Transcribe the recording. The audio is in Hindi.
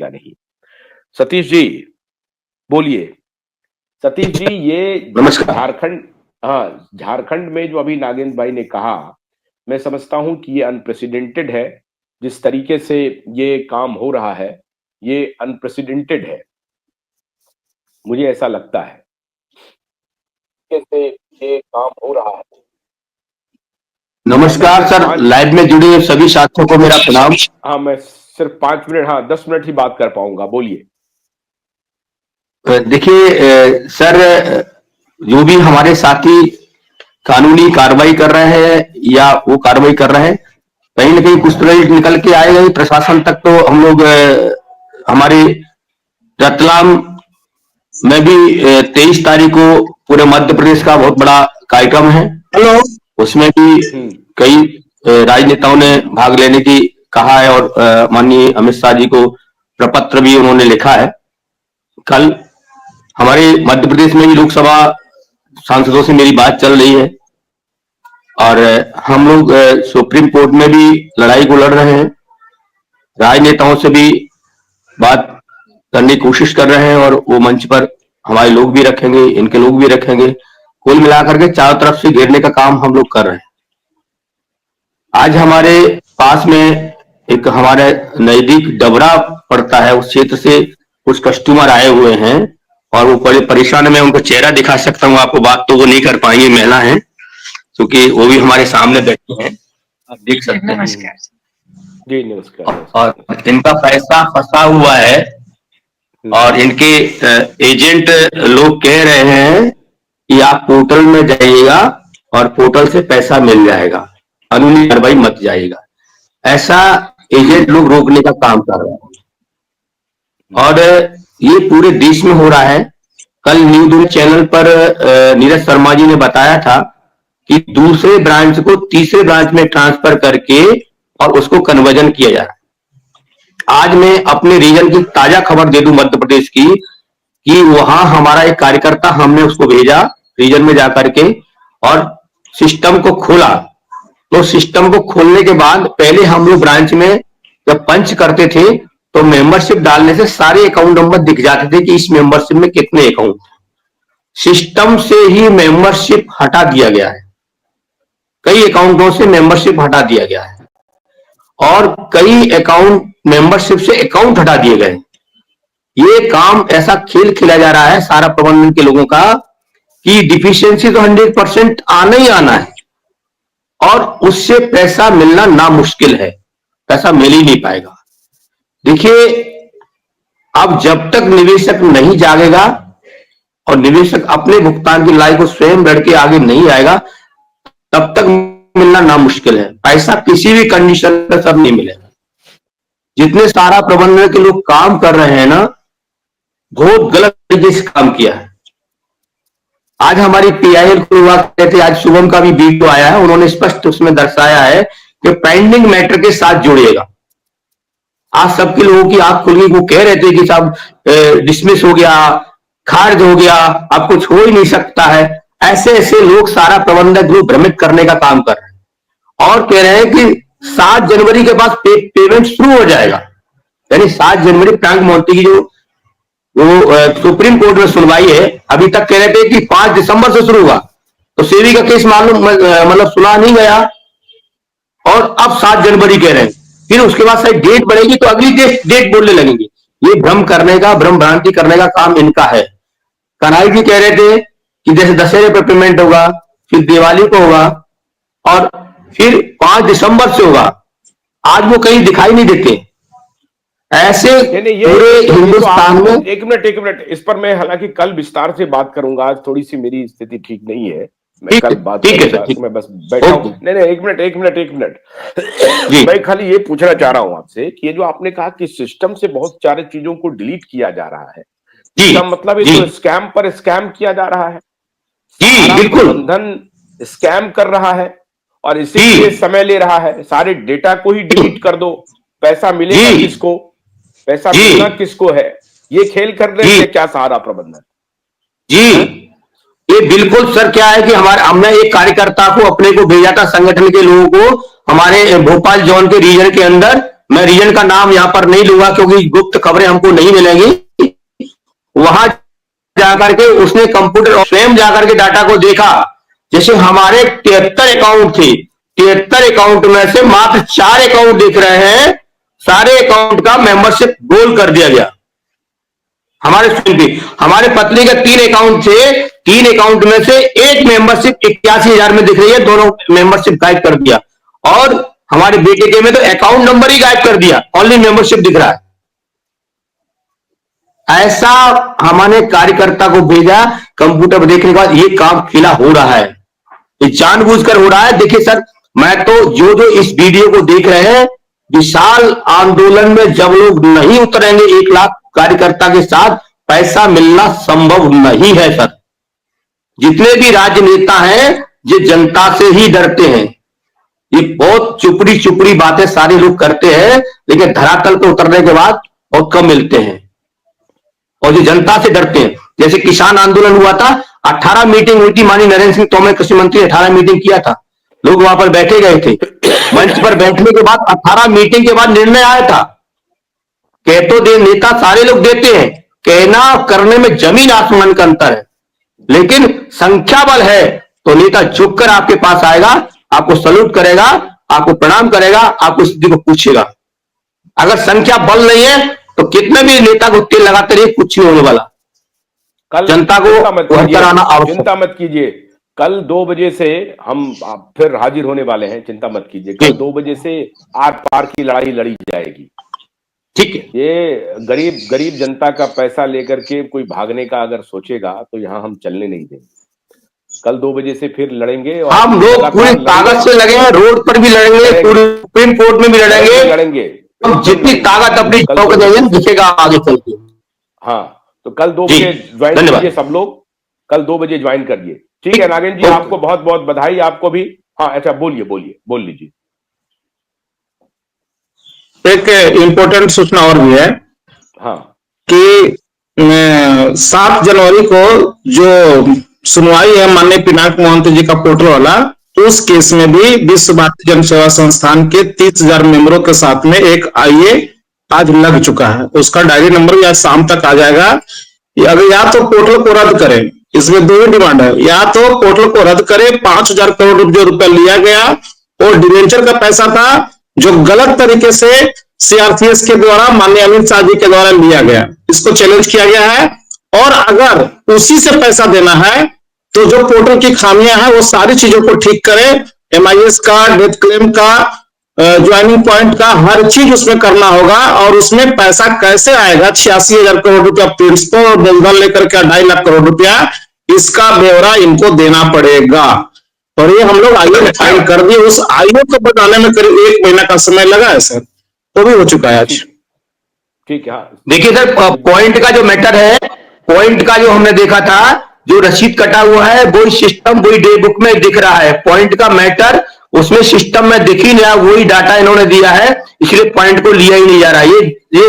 या नहीं। सतीश जी बोलिए। सतीश जी ये नमस्कार। झारखंड, हाँ झारखंड में जो अभी नागेंद्र भाई ने कहा, मैं समझता हूं कि ये अनप्रेसिडेंटेड है। जिस तरीके से ये काम हो रहा है ये अनप्रेसिडेंटेड है, मुझे ऐसा लगता है। कैसे ये काम हो रहा है। नमस्कार सर, लाइव में जुड़े हुए सभी साथियों को मेरा प्रणाम। हाँ मैं सिर्फ 5 मिनट, हाँ 10 मिनट ही बात कर पाऊंगा, बोलिए। देखिए सर, जो भी हमारे साथी कानूनी कार्रवाई कर रहे हैं या वो कार्रवाई कर रहे हैं, कहीं ना कहीं कुछ तो निकल के आएगा ही प्रशासन तक। तो हम लोग हमारे रतलाम में भी 23 तारीख को पूरे मध्य प्रदेश का बहुत बड़ा कार्यक्रम है। हेलो, उसमें भी कई राजनेताओं ने भाग लेने की कहा है और माननीय अमित शाह जी को प्रपत्र भी उन्होंने लिखा है। कल हमारे मध्य प्रदेश में भी लोकसभा सांसदों से मेरी बात चल रही है और हम लोग सुप्रीम कोर्ट में भी लड़ाई को लड़ रहे हैं। राजनेताओं से भी बात करने की कोशिश कर रहे हैं और वो मंच पर हमारे लोग भी रखेंगे, इनके लोग भी रखेंगे। कुल मिलाकर के चारों तरफ से घेरने का काम हम लोग कर रहे हैं। आज हमारे पास में एक हमारे नजदीक डबरा पड़ता है, उस क्षेत्र से कुछ कस्टमर आए हुए हैं और वो बड़े परेशान में, उनको चेहरा दिखा सकता हूँ आपको, बात तो वो नहीं कर पाएंगे, महिला है क्योंकि वो भी हमारे सामने बैठे हैं, आप देख सकते हैं। जी नमस्कार। और इनका पैसा फंसा हुआ है और इनके एजेंट लोग कह रहे हैं कि आप पोर्टल में जाइएगा और पोर्टल से पैसा मिल जाएगा, कानूनी कार्रवाई मत जाइएगा। ऐसा एजेंट लोग रोकने का काम कर रहे हैं और ये पूरे देश में हो रहा है। कल न्यू दुनिया चैनल पर नीरज शर्मा जी ने बताया था कि दूसरे ब्रांच को तीसरे ब्रांच में ट्रांसफर करके और उसको कन्वर्जन किया जा रहा है। आज मैं अपने रीजन की ताजा खबर दे दूं मध्य प्रदेश की, कि वहां हमारा एक कार्यकर्ता, हमने उसको भेजा रीजन में जाकर के और सिस्टम को खोला। तो सिस्टम को खोलने के बाद पहले हम लोग ब्रांच में जब पंच करते थे तो मेंबरशिप डालने से सारे अकाउंट नंबर दिख जाते थे कि इस मेंबरशिप में कितने अकाउंट। सिस्टम से ही मेंबरशिप हटा दिया गया है, कई अकाउंटों से मेंबरशिप हटा दिया गया है और कई अकाउंट मेंबरशिप से अकाउंट हटा दिए गए। ये काम ऐसा खेल खेला जा रहा है सारा प्रबंधन के लोगों का कि डिफिशियंसी तो 100% आना ही आना है और उससे पैसा मिलना नामुश्किल है, पैसा मिल ही नहीं पाएगा। देखिए, अब जब तक निवेशक नहीं जागेगा और निवेशक अपने भुगतान की लड़ाई को स्वयं लड़ के आगे नहीं आएगा, तब तक मिलना नामुश्किल है। पैसा किसी भी कंडीशन में सब नहीं मिलेगा। जितने सारा प्रबंधन के लोग काम कर रहे हैं ना, बहुत गलत तरीके से काम किया है। आज हमारी पीआईएल को कहते थे, आज शुभम का भी वीडियो आया है, उन्होंने स्पष्ट उसमें दर्शाया है कि पेंडिंग मैटर के साथ जोड़िएगा। आज सबके लोगों की आंख खुल गई, वो कह रहे थे कि साहब डिसमिस हो गया, खारिज हो गया, अब कुछ हो ही नहीं सकता है। ऐसे ऐसे लोग सारा प्रबंधक लोग भ्रमित करने का काम कर रहे हैं और कह रहे हैं कि 7 जनवरी के बाद पेमेंट शुरू हो जाएगा। यानी 7 जनवरी प्रांक मोहंती की जो सुप्रीम कोर्ट में सुनवाई है, अभी तक कह रहे थे कि 5 दिसंबर से शुरू होगा, तो सेबी का केस मालूम मतलब सुना नहीं गया और अब 7 जनवरी कह रहे हैं। फिर उसके बाद शायद डेट बढ़ेगी तो अगली डेट बोलने लगेंगे। ये भ्रम करने का, भ्रम भ्रांति करने का काम इनका है। कन्हैया जी कह रहे थे कि जैसे दशहरे पर पेमेंट होगा, फिर दिवाली को होगा और फिर 5 दिसंबर से होगा। आज वो कहीं दिखाई नहीं देते। ऐसे पूरे हिंदुस्तान में एक मिनट इस पर मैं हालांकि कल विस्तार से बात करूंगा। आज थोड़ी सी मेरी स्थिति ठीक नहीं है, मैं कल बात करूंगा। मैं बस बैठा हूं। नहीं एक मिनट मैं खाली ये पूछना चाह रहा हूं आपसे कि ये जो आपने कहा कि सिस्टम से बहुत सारी चीजों को डिलीट किया जा रहा है, इसका मतलब ये तो स्कैम पर स्कैम किया जा रहा है। प्रबंधन स्कैम कर रहा है और इसीलिए समय ले रहा है। सारे डेटा को ही डिलीट कर दो, पैसा मिलेगा किसको, पैसा मिलना किसको है, ये खेल कर रहे हैं क्या सहारा प्रबंधन? जी ये बिल्कुल सर, क्या है कि हमने एक कार्यकर्ता को अपने को भेजा था, संगठन के लोगों को हमारे भोपाल जोन के रीजन के अंदर, मैं रीजन का नाम यहां पर नहीं लूंगा क्योंकि गुप्त खबरें हमको नहीं मिलेंगी। वहां जाकर के उसने कंप्यूटर स्वयं जाकर के डाटा को देखा। जैसे हमारे 73 अकाउंट थे, 73 अकाउंट में से मात्र 4 अकाउंट दिख रहे हैं, सारे अकाउंट का मेंबरशिप गोल कर दिया गया। हमारे पत्नी के 3 अकाउंट थे, 3 अकाउंट में से एक मेंबरशिप 81,000 में दिख रही है, दोनों मेंबरशिप गायब कर दिया। और हमारे बेटे के में तो अकाउंट नंबर ही गायब कर दिया, ओनली मेंबरशिप दिख रहा है। ऐसा हमने कार्यकर्ता को भेजा कंप्यूटर पर देखने के बाद, ये काम खेला हो रहा है, ये जानबूझकर हो रहा है। देखिए सर, मैं तो जो इस वीडियो को देख रहे हैं, विशाल आंदोलन में जब लोग नहीं उतरेंगे 1 लाख कार्यकर्ता के साथ, पैसा मिलना संभव नहीं है सर। जितने भी राजनेता हैं ये जनता से ही डरते हैं। ये बहुत चुपड़ी चुपड़ी बातें सारे लोग करते हैं, लेकिन धरातल पर उतरने के बाद बहुत कम मिलते हैं और ये जनता से डरते हैं। जैसे किसान आंदोलन हुआ था, 18 मीटिंग हुई थी, माननीय नरेंद्र सिंह तोमर कृषि मंत्री 18 मीटिंग किया था, लोग वहां पर बैठे गए थे। मंच पर बैठने के बाद 18 मीटिंग के बाद निर्णय आया था। कह तो दे नेता सारे लोग देते हैं, कहना करने में जमीन आसमान का अंतर है, लेकिन संख्या बल है तो नेता झुककर आपके पास आएगा, आपको सल्यूट करेगा, आपको प्रणाम करेगा, आपको स्थिति को पूछेगा। अगर संख्या बल नहीं है तो कितने भी नेता को तेल लगाते रहिए, कुछ नहीं होने वाला। कल जनता को आना आवश्यक, चिंता मत कीजिए। कल 2 बजे से हम फिर हाजिर होने वाले हैं, चिंता मत कीजिए। कल 2 बजे से आर पार की लड़ाई लड़ी जाएगी, ठीक है। ये गरीब जनता का पैसा लेकर के कोई भागने का अगर सोचेगा तो यहाँ हम चलने नहीं देंगे। कल 2 बजे से फिर लड़ेंगे और हम लोग पूरी ताकत से लगे हैं, रोड पर भी लड़ेंगे, सुप्रीम कोर्ट में भी लड़ेंगे। हम जितनी ताकत अपनी देंगे दिखेगा आगे चल के। हाँ, तो कल 2 बजे ज्वाइन कीजिए सब लोग, कल 2 बजे ज्वाइन करिए। ठीक है नागेंद्र जी, आपको बहुत बहुत बधाई, आपको भी। हाँ अच्छा, बोल लीजिए। एक इम्पोर्टेंट सूचना और भी है, हाँ, कि 7 जनवरी को जो सुनवाई है माननीय पिनाक मोहंती जी का पोर्टल वाला, उस केस में भी विश्व भारती जन सेवा संस्थान के 30,000 मेंबरों के साथ में एक आईए आज लग चुका है। उसका डायरी नंबर या शाम तक आ जाएगा। अगर या तो पोर्टल को रद्द करें, इसमें 2 डिमांड है, या तो पोर्टल को रद्द करें, 5,000 करोड़ जो रुपया लिया गया और डिवेंचर का पैसा था जो गलत तरीके से सीआरपीएफ के द्वारा माननीय अमित शाह जी के द्वारा लिया गया, इसको चैलेंज किया गया है। और अगर उसी से पैसा देना है तो जो पोर्टल की खामियां हैं वो सारी चीजों को ठीक करें, MIS का, डेथ क्लेम का, ज्वाइनिंग पॉइंट का, हर चीज उसमें करना होगा। और उसमें पैसा कैसे आएगा, 86,000 करोड़ रुपया प्रिंसिपल और मूलधन लेकर के 2.5 लाख करोड़ रुपया, इसका ब्यौरा इनको देना पड़ेगा। और ये हम लोग आईओ फाइल कर दिए, उस आईओ को बनाने में करीब 1 महीना का समय लगा है सर, वो भी हो चुका है आज। ठीक है। देखिए सर, पॉइंट का जो मैटर है, पॉइंट का जो हमने देखा था, जो रसीद कटा हुआ है वही सिस्टम, वही डे बुक में दिख रहा है। पॉइंट का मैटर उसमें सिस्टम में दिख ही नहीं रहा, वही डाटा इन्होंने दिया है, इसलिए पॉइंट को लिया ही नहीं जा रहा। ये